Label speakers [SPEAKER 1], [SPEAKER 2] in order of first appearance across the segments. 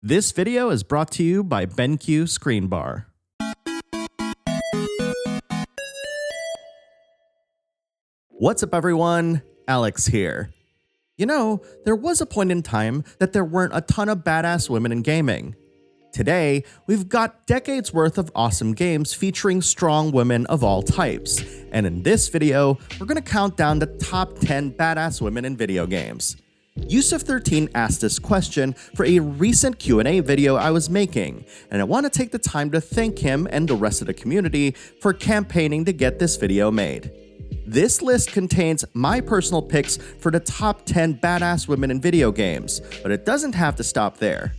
[SPEAKER 1] This video is brought to you by BenQ ScreenBar. What's up everyone, Alex here. You know, there was a point in time that there weren't a ton of badass women in gaming. Today, we've got decades worth of awesome games featuring strong women of all types, and in this video, we're gonna count down the top 10 badass women in video games. Yusuf13 asked this question for a recent Q&A video I was making, and I want to take the time to thank him and the rest of the community for campaigning to get this video made. This list contains my personal picks for the top 10 badass women in video games, but it doesn't have to stop there.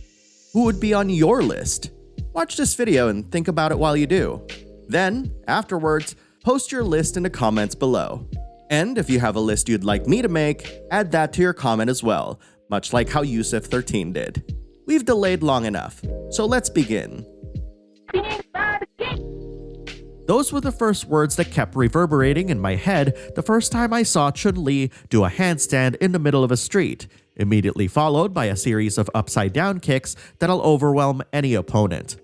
[SPEAKER 1] Who would be on your list? Watch this video and think about it while you do. Then, afterwards, post your list in the comments below. And if you have a list you'd like me to make, add that to your comment as well, much like how Yusuf13 did. We've delayed long enough, so let's begin. Those were the first words that kept reverberating in my head the first time I saw Chun-Li do a handstand in the middle of a street, immediately followed by a series of upside-down kicks that'll overwhelm any opponent.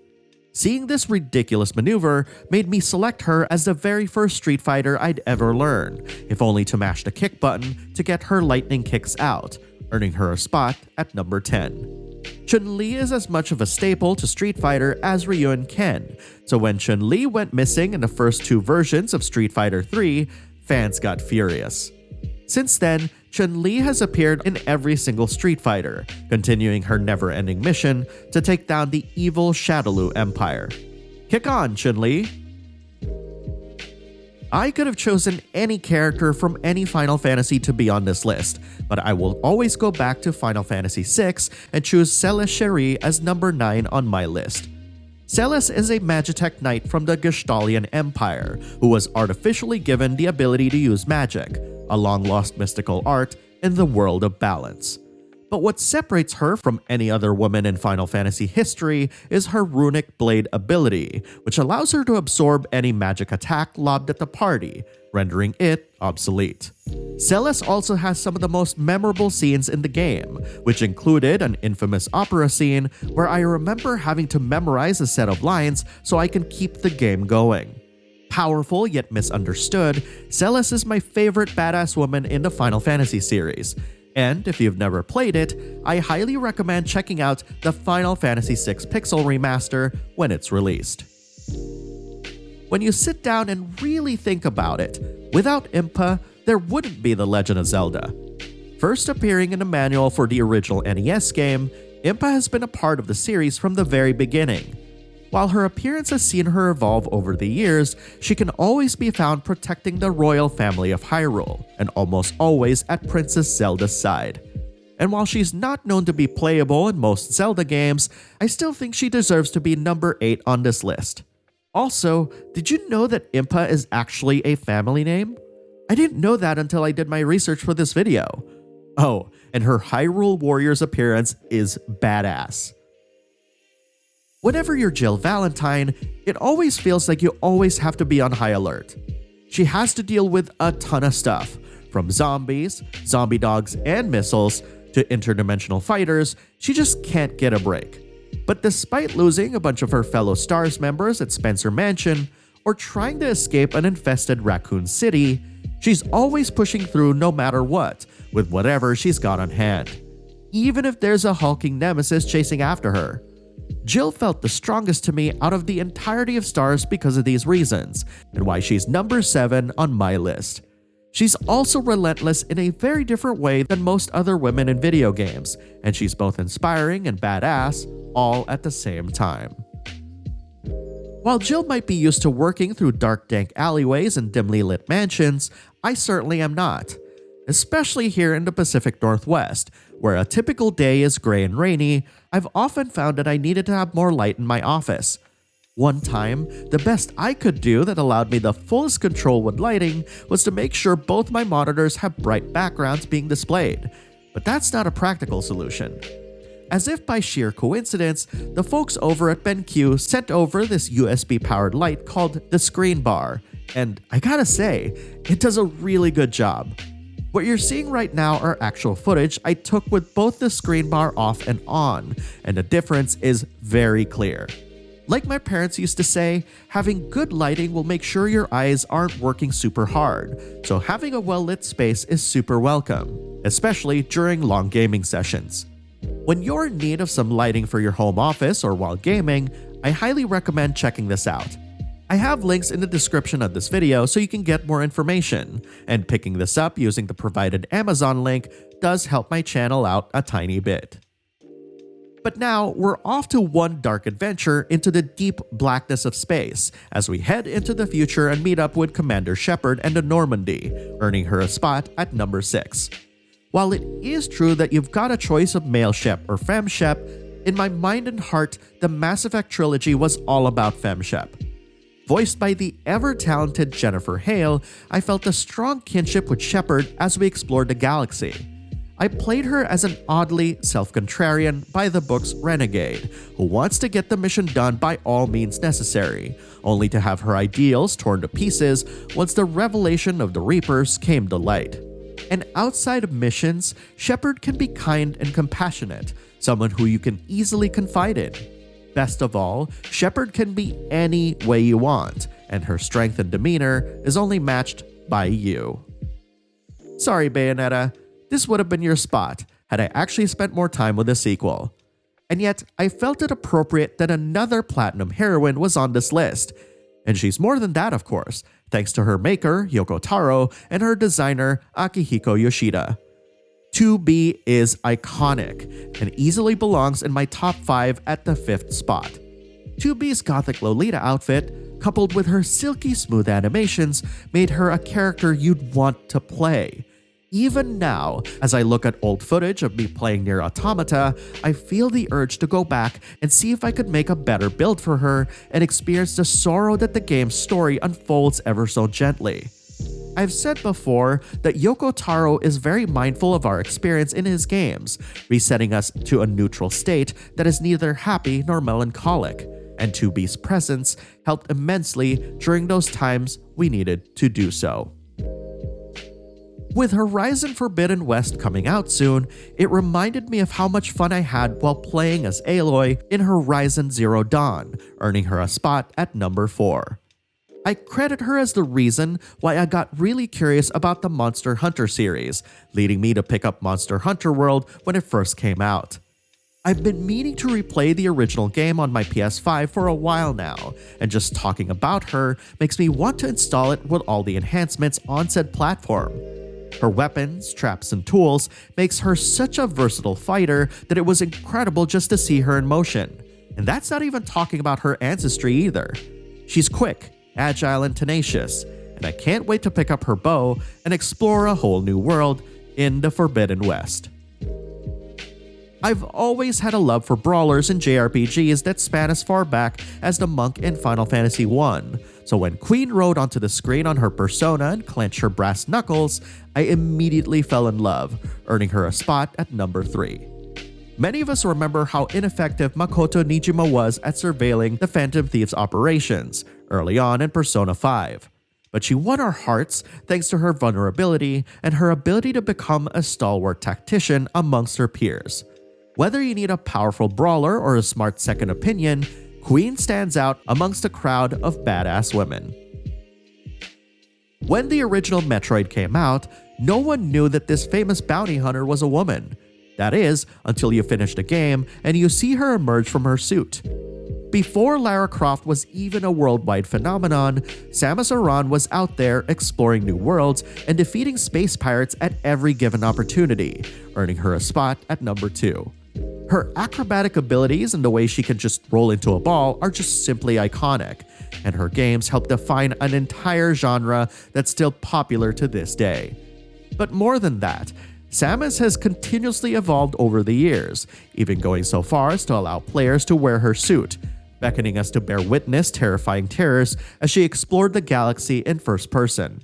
[SPEAKER 1] Seeing this ridiculous maneuver made me select her as the very first Street Fighter I'd ever learn, if only to mash the kick button to get her lightning kicks out, earning her a spot at number 10. Chun-Li is as much of a staple to Street Fighter as Ryu and Ken, so when Chun-Li went missing in the first two versions of Street Fighter 3, fans got furious. Since then, Chun-Li has appeared in every single Street Fighter, continuing her never-ending mission to take down the evil Shadaloo Empire. Kick on, Chun-Li! I could have chosen any character from any Final Fantasy to be on this list, but I will always go back to Final Fantasy VI and choose Celes Cherie as number 9 on my list. Celes is a Magitech knight from the Gestalian Empire, who was artificially given the ability to use magic, a long-lost mystical art in the world of balance. But what separates her from any other woman in Final Fantasy history is her runic blade ability, which allows her to absorb any magic attack lobbed at the party, rendering it obsolete. Celes also has some of the most memorable scenes in the game, which included an infamous opera scene where I remember having to memorize a set of lines so I can keep the game going. Powerful yet misunderstood, Celes is my favorite badass woman in the Final Fantasy series. And if you've never played it, I highly recommend checking out the Final Fantasy VI Pixel Remaster when it's released. When you sit down and really think about it, without Impa, there wouldn't be The Legend of Zelda. First appearing in the manual for the original NES game, Impa has been a part of the series from the very beginning. While her appearance has seen her evolve over the years, she can always be found protecting the royal family of Hyrule, and almost always at Princess Zelda's side. And while she's not known to be playable in most Zelda games, I still think she deserves to be number 8 on this list. Also, did you know that Impa is actually a family name? I didn't know that until I did my research for this video. Oh, and her Hyrule Warriors appearance is badass. Whenever you're Jill Valentine, it always feels like you always have to be on high alert. She has to deal with a ton of stuff, from zombies, zombie dogs, and missiles, to interdimensional fighters. She just can't get a break. But despite losing a bunch of her fellow STARS members at Spencer Mansion, or trying to escape an infested Raccoon City, she's always pushing through no matter what, with whatever she's got on hand. Even if there's a hulking nemesis chasing after her. Jill felt the strongest to me out of the entirety of STARS because of these reasons, and why she's number 7 on my list. She's also relentless in a very different way than most other women in video games, and she's both inspiring and badass, all at the same time. While Jill might be used to working through dark, dank alleyways and dimly lit mansions, I certainly am not. Especially here in the Pacific Northwest, where a typical day is gray and rainy, I've often found that I needed to have more light in my office. One time, the best I could do that allowed me the fullest control with lighting was to make sure both my monitors have bright backgrounds being displayed. But that's not a practical solution. As if by sheer coincidence, the folks over at BenQ sent over this USB-powered light called the ScreenBar, and I gotta say, it does a really good job. What you're seeing right now are actual footage I took with both the screen bar off and on, and the difference is very clear. Like my parents used to say, having good lighting will make sure your eyes aren't working super hard, so having a well-lit space is super welcome, especially during long gaming sessions. When you're in need of some lighting for your home office or while gaming, I highly recommend checking this out. I have links in the description of this video so you can get more information, and picking this up using the provided Amazon link does help my channel out a tiny bit. But now we're off to one dark adventure into the deep blackness of space as we head into the future and meet up with Commander Shepard and the Normandy, earning her a spot at number 6. While it is true that you've got a choice of male Shep or femme Shep, in my mind and heart, the Mass Effect trilogy was all about femme Shep. Voiced by the ever-talented Jennifer Hale, I felt a strong kinship with Shepard as we explored the galaxy. I played her as an oddly self-contrarian by-the-books renegade, who wants to get the mission done by all means necessary, only to have her ideals torn to pieces once the revelation of the Reapers came to light. And outside of missions, Shepard can be kind and compassionate, someone who you can easily confide in. Best of all, Shepard can be any way you want, and her strength and demeanor is only matched by you. Sorry, Bayonetta, this would have been your spot had I actually spent more time with the sequel. And yet, I felt it appropriate that another Platinum heroine was on this list. And she's more than that, of course, thanks to her maker, Yoko Taro, and her designer, Akihiko Yoshida. 2B is iconic and easily belongs in my top 5 at the 5th spot. 2B's gothic Lolita outfit, coupled with her silky smooth animations, made her a character you'd want to play. Even now, as I look at old footage of me playing Nier Automata, I feel the urge to go back and see if I could make a better build for her and experience the sorrow that the game's story unfolds ever so gently. I've said before that Yoko Taro is very mindful of our experience in his games, resetting us to a neutral state that is neither happy nor melancholic, and 2B's presence helped immensely during those times we needed to do so. With Horizon Forbidden West coming out soon, it reminded me of how much fun I had while playing as Aloy in Horizon Zero Dawn, earning her a spot at number 4. I credit her as the reason why I got really curious about the Monster Hunter series, leading me to pick up Monster Hunter World when it first came out. I've been meaning to replay the original game on my PS5 for a while now, and just talking about her makes me want to install it with all the enhancements on said platform. Her weapons, traps, and tools makes her such a versatile fighter that it was incredible just to see her in motion. And that's not even talking about her ancestry either. She's quick, agile, and tenacious, and I can't wait to pick up her bow and explore a whole new world in the Forbidden West. I've always had a love for brawlers and JRPGs that span as far back as the monk in Final Fantasy I, so when Queen rode onto the screen on her persona and clenched her brass knuckles, I immediately fell in love, earning her a spot at number 3. Many of us remember how ineffective Makoto Nijima was at surveilling the Phantom Thieves' operations early on in Persona 5. But she won our hearts thanks to her vulnerability and her ability to become a stalwart tactician amongst her peers. Whether you need a powerful brawler or a smart second opinion, Queen stands out amongst a crowd of badass women. When the original Metroid came out, no one knew that this famous bounty hunter was a woman. That is, until you finish the game and you see her emerge from her suit. Before Lara Croft was even a worldwide phenomenon, Samus Aran was out there exploring new worlds and defeating space pirates at every given opportunity, earning her a spot at number 2. Her acrobatic abilities and the way she can just roll into a ball are just simply iconic, and her games help define an entire genre that's still popular to this day. But more than that, Samus has continuously evolved over the years, even going so far as to allow players to wear her suit, beckoning us to bear witness terrifying terrors as she explored the galaxy in first person.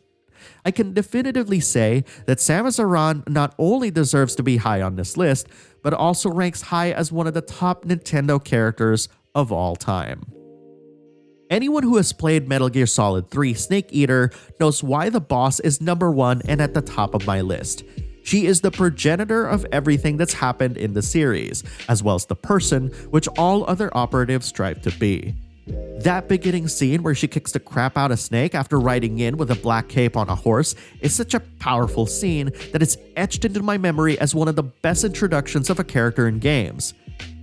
[SPEAKER 1] I can definitively say that Samus Aran not only deserves to be high on this list, but also ranks high as one of the top Nintendo characters of all time. Anyone who has played Metal Gear Solid 3 Snake Eater knows why the boss is number 1 and at the top of my list. She is the progenitor of everything that's happened in the series, as well as the person which all other operatives strive to be. That beginning scene where she kicks the crap out of Snake after riding in with a black cape on a horse is such a powerful scene that it's etched into my memory as one of the best introductions of a character in games.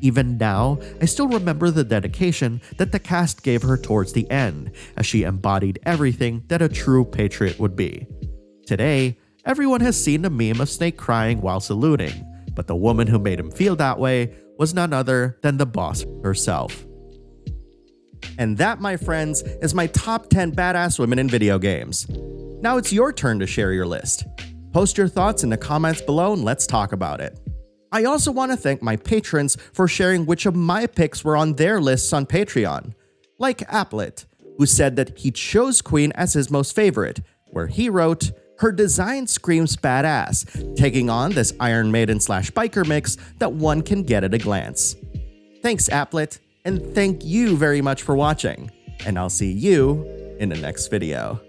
[SPEAKER 1] Even now, I still remember the dedication that the cast gave her towards the end, as she embodied everything that a true patriot would be. Today, everyone has seen the meme of Snake crying while saluting, but the woman who made him feel that way was none other than the boss herself. And that, my friends, is my top 10 badass women in video games. Now it's your turn to share your list. Post your thoughts in the comments below and let's talk about it. I also want to thank my patrons for sharing which of my picks were on their lists on Patreon. Like Applet, who said that he chose Queen as his most favorite, where he wrote, "Her design screams badass, taking on this Iron Maiden / biker mix that one can get at a glance." Thanks, Applet, and thank you very much for watching, and I'll see you in the next video.